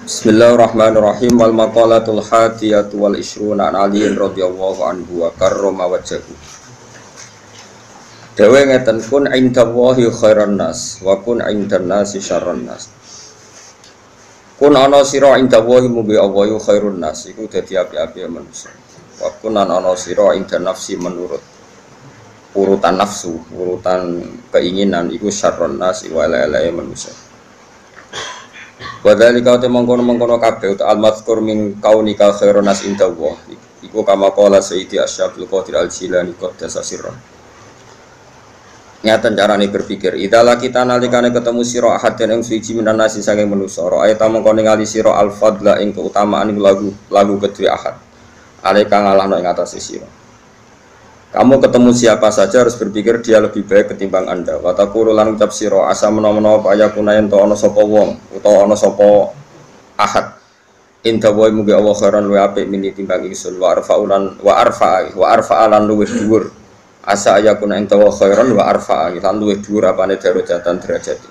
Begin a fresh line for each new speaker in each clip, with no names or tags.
Bismillahirrahmanirrahim. Wal maqalatul hadiyatu wal ishruna an aliyin radhiyallahu anhu wa karrama wajhahu. Dewe ngeten kun indallahi khairan nas wa kun indan nasi syarran nas. Kun ana sira indallahi mugi Allah khairun nas iku dadi api-api manusia. Wa kun ana sira indan nafsi menurut urutan nafsu, urutan keinginan iku syarran nas wa la manusia. Wadali kau mengkono kabeh uta al-mazkur min kaunika khairun nas indallah iku kama qala Sayyidi Asy'abul Qadir Al-Jilani qaddasa sirra. Nyatan carane berpikir idala kita nalikane ketemu sira ahad ing suci minan nasi saking manusa ra ayat mengkono ngali sira al-fadla ing keutamaan lagu kedue ahad ale kang ngalahno ing atase sira. Kamu ketemu siapa saja harus berpikir dia lebih baik ketimbang Anda. Wataku lan ucap sira asa menawa payakuna yen to ana sapa wong utawa ana sapa ahad. Inta wa mugi Allah khairan luwih apik mini timbang ingsun wa arfa'alan luwih dhuwur. Asa ayakuna ing tawa khairan wa arfa'alan luwih dhuwur apane darajatan derajat.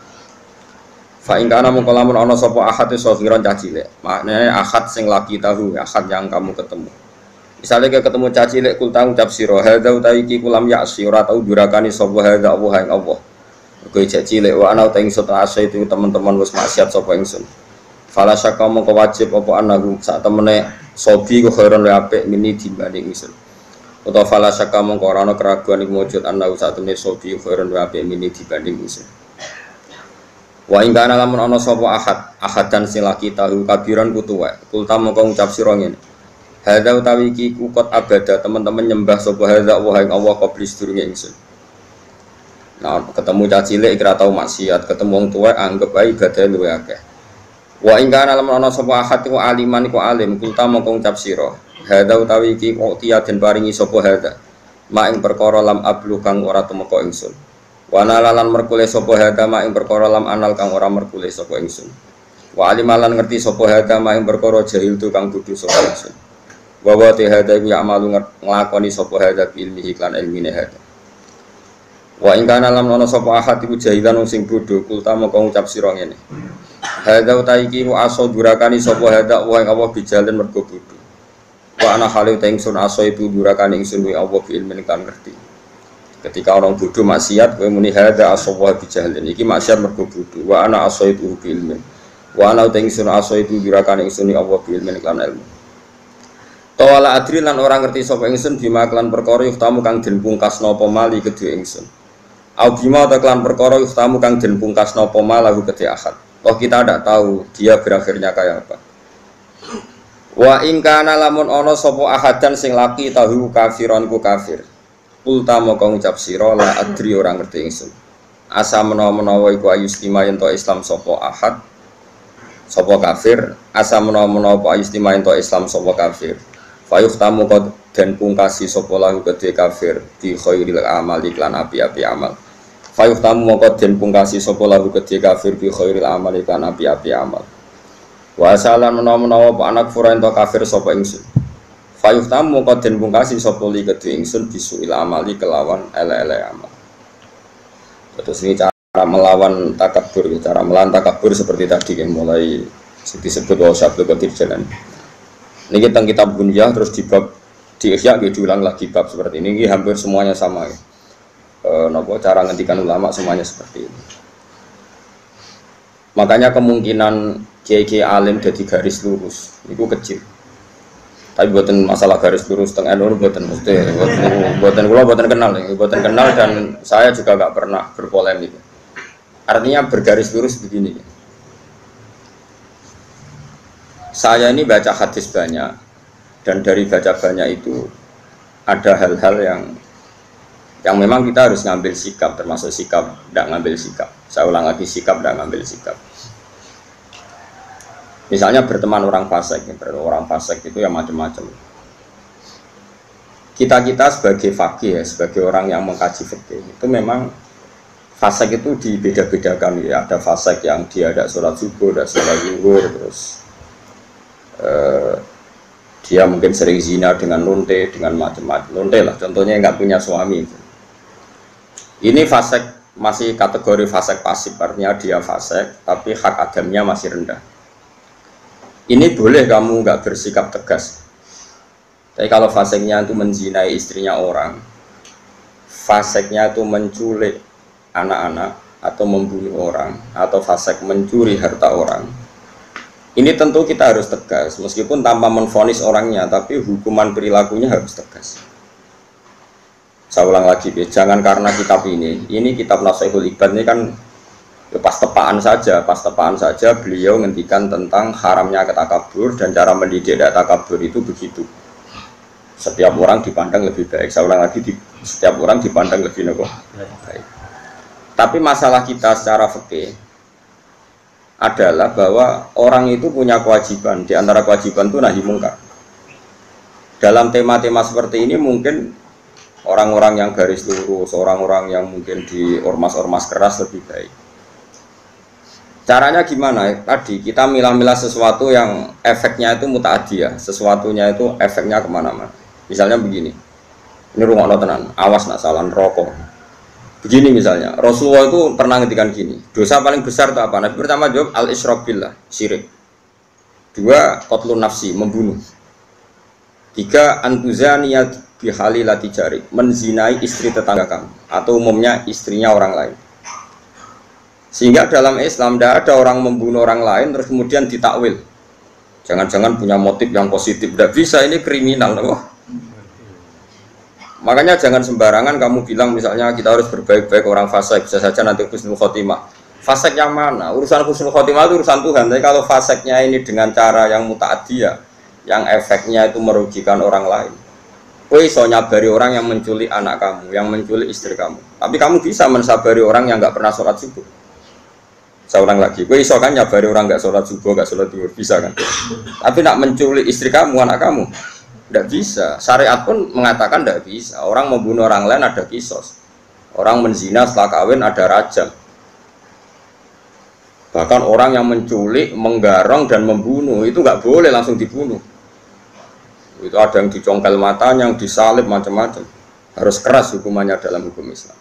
Fa ing kana mongko lamun ana sapa ahad sagiran cah cilik. Maknane ahad sing laki tahu, ahad yang kamu ketemu. Misalnya kayak ketemu caci lek kul tang ucap sira hadza utawi iki kulam ya'si ora tau durakani sapa hadza Allah ing Allah. Kowe caci lek wa ana utawi ingsun asa itu teman-teman wis maksiat sapa ingsun. Fala syaka mongko wajib apa anahu sak temene sobi ku khairon luwih apik mini dibanding ingsun. Utawa fala syaka mongko ora ana keraguan iku wujud anahu sak temene sobi ku khairon luwih apik mini dibanding ingsun. Wa ing kana lamun ana sapa ahadan sing laki tahu kabiran kutuwa. Kul ta mongko ngucap sira ngene. Hadza utawi iki kukot abada teman-teman nyembah sapa hadza wa ing Allah qablis durunge ingsun. Nah, ketemu caci cilik ora tau maksiat, ketemu wong tuwa anggap ae ibadah luwih akeh. Wa ing kana lamun ana sapa ahad iku aliman iku alim, kulta mongko ngucap sira. Hadza utawi iki kok den paringi sapa hadza. Ma ing perkara lam ablu kang ora tumeka ingsun. Wa nalalan merkule sapa hadza ma ing perkara lam anal kang ora merkule sapa ingsun. Wa alimalan ngerti sapa hadza ma ing perkara jahil tu kang kudu sapa ingsun. Bahwa tehada iku ya'malu nglakoni sapa hadza ilmi iklan ilmine hadza. Wa ing kana lam ana sapa ahad iku jahilan sing bodho kulta moko ngucap sira ngene. Hadza utawi iki aso durakani sapa hadza wa ing Allah bijalan mergo bodho. Wa ana halu ta ingsun aso itu durakani ingsun wa Allah bi ilmin kan ngerti. Ketika orang bodho maksiat kowe muni hadza aso wa bijalan iki maksiat mergo bodho. Wa ana aso itu bi ilmin. Wa ana ta ingsun aso itu durakani ingsun wa Allah bi ilmin kan ilmu. Tawala adri lan orang ngerti sapa ingsun bima klan perkara yuftamu kang den pungkasna apa mali kedue ingsun. Au bima ta klan perkara yuftamu kang den pungkasna apa malahu kedue ahad. Toh kita tidak tahu dia berakhirnya kayak apa. Wa ing kana lamun ana sapa ahadan sing laki tahu kafiran ku kafir. Kulta moko ngucap sira la adri orang ngerti ingsun. Asa menawa-menawa iku ayustima yen to Islam sapa ahad sapa kafir, asa menawa-menawa ayustima yen to Islam sapa kafir. Fayuh tamu kau dan pungkasi sopolahu kedua kafir di khairil amal iklan api-api amal. Fayuh tamu kau dan pungkasi sopolahu kedua kafir di khairil amal iklan api-api amal. Wasalan menawa pak anak furainto kafir sopo ingsun. Fayuh tamu kau dan pungkasi sopoli kedua ingsun bisuil amali kelawan ele amal. Terus ini cara melawan takabur, cara melawan takabur seperti tadi yang mulai disebut bahwa Syabdul Qadir jalan. Ini kita kitab Bunyah terus di bab di Ihya diulang lagi bab seperti ini hampir semuanya sama ya. Cara ngendikan ulama semuanya seperti ini. Makanya kemungkinan kiai alim jadi garis lurus itu kecil. Tapi buatan masalah garis lurus tengah nur buatan kenal dan saya juga nggak pernah berpolemik. Artinya bergaris lurus begini. Saya ini baca hadis banyak dan dari baca banyak itu ada hal-hal yang memang kita harus ngambil sikap, termasuk sikap tidak ngambil sikap. Saya ulang lagi, sikap tidak ngambil sikap. Misalnya berteman orang fasik itu ya macam-macam. Kita sebagai faqih ya, sebagai orang yang mengkaji fikih itu memang fasik itu dibeda-bedakan ya. Ada fasik yang dia ada sholat subuh, ada sholat zuhur, terus dia mungkin sering zina dengan lonte, dengan macam-macam lonte lah contohnya nggak punya suami. Ini fasik masih kategori fasik pasif, artinya dia fasik tapi hak agamanya masih rendah. ini boleh kamu nggak bersikap tegas. Tapi kalau faseknya itu menzinai istrinya orang, faseknya itu menculik anak-anak atau membunuh orang, atau fasek mencuri harta orang, ini tentu kita harus tegas, meskipun tanpa menvonis orangnya, tapi hukuman perilakunya harus tegas. Saya ulang lagi, jangan karena kitab ini kitab Nasihatul Ibad ini kan ya pas tepaan saja beliau ngendikan tentang haramnya ketakabur dan cara mendidik takabur itu begitu. Setiap orang dipandang lebih baik. Saya ulang lagi, setiap orang dipandang lebih baik. Tapi masalah kita secara fikih adalah bahwa orang itu punya kewajiban. Di antara kewajiban itu nahi mungkar. Dalam tema-tema seperti ini mungkin orang-orang yang garis lurus, orang-orang yang mungkin di ormas-ormas keras lebih baik. Caranya gimana? Tadi kita milah-milah sesuatu yang efeknya itu muta'adiyah, sesuatunya itu efeknya kemana-mana. Misalnya begini, ini rungokno tenan, awas nak salah rokok. Begini misalnya, Rasulullah itu pernah ngendikan gini, dosa paling besar itu apa? Nabi pertama jawab al-isyrak billah, syirik. 2, qatlun nafsi, membunuh. 3, antuzaniyat bihalilati jari, menzinai istri tetangga kamu atau umumnya istrinya orang lain. Sehingga dalam Islam tidak ada orang membunuh orang lain terus kemudian ditakwil. Jangan-jangan punya motif yang positif, tidak bisa, ini kriminal. Wah. Makanya jangan sembarangan kamu bilang misalnya kita harus berbaik-baik orang fasik, bisa saja nanti husnul khotimah. Fasik yang mana? Urusan husnul khotimah itu urusan Tuhan. Tapi kalau fasiknya ini dengan cara yang muta'adiyah, yang efeknya itu merugikan orang lain. Kowe iso nyabari orang yang menculik anak kamu, yang menculik istri kamu. Tapi kamu bisa mensabari orang yang nggak pernah sholat subuh. Saya ulang lagi, kowe iso kan nyabari orang nggak sholat subuh, nggak sholat duhur, bisa kan? Tapi nak menculik istri kamu, anak kamu, tidak bisa. Syariat pun mengatakan tidak bisa. Orang membunuh orang lain ada kisos. Orang menzina setelah kawin ada rajam. Bahkan orang yang menculik, menggarong dan membunuh itu nggak boleh langsung dibunuh. Itu ada yang dicongkel matanya, yang disalib macam-macam. Harus keras hukumannya dalam hukum Islam.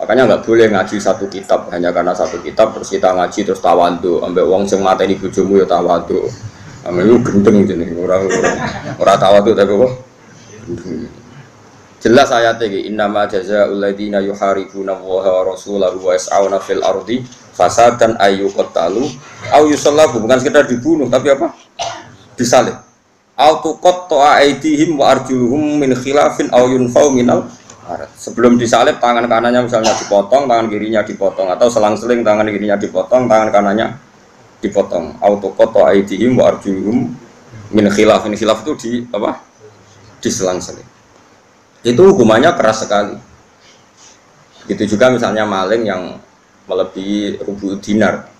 Makanya nggak boleh ngaji satu kitab hanya karena satu kitab terus kita ngaji terus tawadhu, ambek wong sing mateni bojomu ya tawadhu. Amelu gendeng jenenge orang tawadhu tapi kok jelas ayat iki innama jazaa'ul ladzina yuharibuna Allaha wa rasulahu wa yas'auna fil ardi fasadan ayyuqtalu aw yusallabu, bukan sekedar dibunuh tapi apa? Disalib. Au tuqatta'a aydihim wa arjuluhum min khilafin aw yunfau minal ard. Sebelum disalib tangan kanannya misalnya dipotong, tangan kirinya dipotong, atau selang-seling tangan kirinya dipotong, tangan kanannya dipotong. Autokoto aidihim wa arjuluhum min khilaf. Min khilaf itu di apa? Diselang-seling. Itu hukumannya keras sekali. Begitu juga misalnya maling yang melebihi rubu dinar.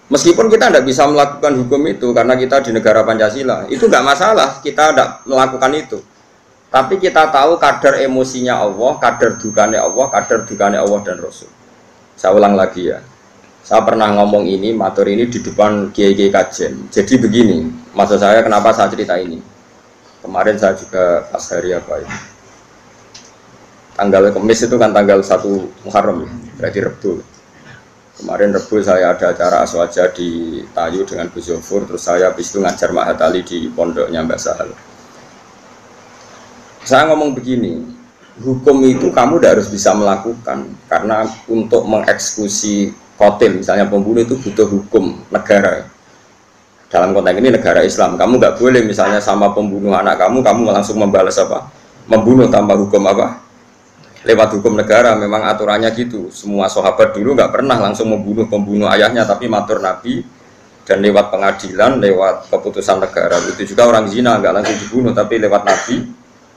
Meskipun kita tidak bisa melakukan hukum itu karena kita di negara Pancasila, itu nggak masalah. Kita tidak melakukan itu. Tapi kita tahu kadar emosinya Allah, kadar dukanya Allah dan Rasul. Saya ulang lagi ya. Saya pernah ngomong ini, matur ini di depan kiai-kiai kajian. Jadi begini, maksud saya kenapa saya cerita ini. Kemarin saya juga pas hari apa ini. Tanggal Kamis itu kan tanggal 1 Muharram, berarti Rebu. Kemarin Rebu saya ada acara aswaja di Tayu dengan Gus Zofur, terus saya habis itu ngajar Mahat Ali di pondoknya Mbak Sahal. Saya ngomong begini, hukum itu kamu tidak harus bisa melakukan karena untuk mengeksekusi qatil, misalnya pembunuh itu butuh hukum negara. Dalam konteks ini negara Islam, kamu nggak boleh misalnya sama pembunuh anak kamu langsung membalas apa? Membunuh tanpa hukum apa? Lewat hukum negara, memang aturannya gitu. Semua sahabat dulu nggak pernah langsung membunuh pembunuh ayahnya, tapi matur Nabi dan lewat pengadilan, lewat keputusan negara. Itu juga orang zina nggak langsung dibunuh, tapi lewat Nabi.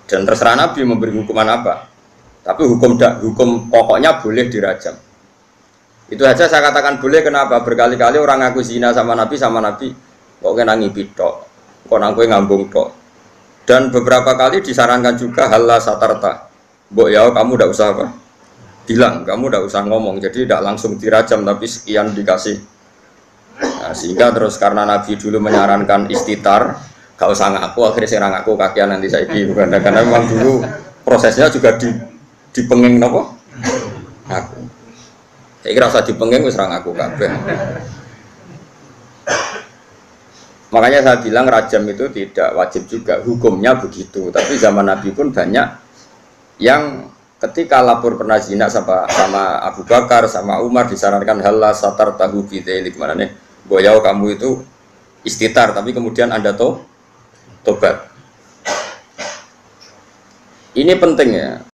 Dan terserah Nabi memberi hukuman apa. Tapi hukum pokoknya boleh dirajam. Itu saja saya katakan boleh. Kenapa? Berkali-kali orang ngaku zina sama Nabi kok kena ngipi tok, kok nangkue ngambung tok. Dan beberapa kali disarankan juga halla satarta. Mbok ya kamu tidak usah apa? Bilang, kamu tidak usah ngomong. Jadi tidak langsung dirajam tapi sekian dikasih. Nah, sehingga terus karena Nabi dulu menyarankan istitar, gak usah ngaku, akhirnya saya ngaku kakian nanti saya bukan, karena memang dulu prosesnya juga dipenging nopo ngaku. Saya kira usah dipenging wis ra ngaku kabeh. Makanya saya bilang rajam itu tidak wajib juga, hukumnya begitu. Tapi zaman Nabi pun banyak yang ketika lapor pernah zina sama Abu Bakar, sama Umar disarankan halah satar tahu bidzalik, mana nih? Boyau kamu itu istitar, tapi kemudian Anda tobat. Ini penting ya.